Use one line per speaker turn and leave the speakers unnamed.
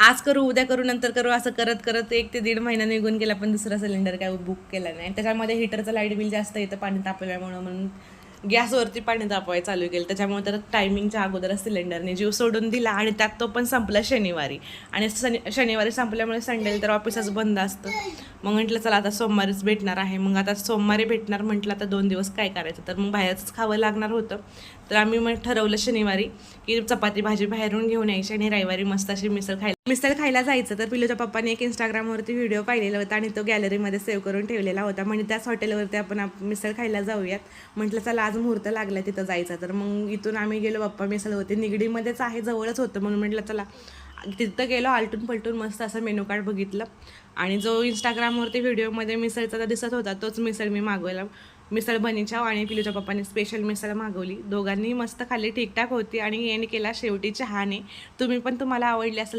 आज करू उद्या करू नंतर करू असं करत करत 1 ते 1.5 महिना निघून गेला, पण दुसरा सिलेंडर काय बुक केला नाही. त्याच्यामध्ये हिटरचं लाईट बिल जास्त येतं पाणी तापल्यामुळं, म्हणून गॅसवरती पाणी तापवायला चालू केलं. त्याच्यामुळे तर टायमिंगच्या अगोदरच सिलेंडरने जीव सोडून दिला आणि त्यात तो पण संपला शनिवारी. आणि शनिवारी संपल्यामुळे संडेला तर ऑफिसच बंद असतं. मग म्हटलं चला आता सोमवारीच भेटणार आहे. मग आता सोमवारी भेटणार म्हटलं, आता 2 दिवस काय करायचं, तर मग बाहेरच खावं लागणार होतं. तर आम्ही मग ठरवलं शनिवारी की चपाती भाजी बाहेरून घेऊन यायची आणि रविवारी मस्त अशी मिसळ खायला जायचं. तर पिलूच्या पप्पाने एक इंस्टाग्रामवरती व्हिडिओ पाहिलेला होता आणि तो गॅलरीमध्ये सेव्ह करून ठेवलेला होता. म्हणजे त्याच हॉटेलवरती आपण मिसळ खायला जाऊयात. म्हटलं चला आज मुहूर्त लागला तिथं जायचा. तर मग इथून आम्ही गेलो. पप्पा मिसळ होती निगडीमध्येच आहे, जवळच होतं, म्हणून म्हटलं चला तिथं गेलो. आलटून पलटून मस्त असं मेनू कार्ड बघितलं आणि जो इंस्टाग्रामवरती व्हिडिओमध्ये मिसळचा दिसत होता तोच मिसळ मी मागवला. मिसळ बनीचाव आणि पिलूच्या पप्पाने स्पेशल मिसळ मागवली. दोघांनी मस्त खाल्ली, ठीकठाक होती आणि एंड केला शेवटी चहाने. तुम्ही पण, तुम्हाला आवडली असेल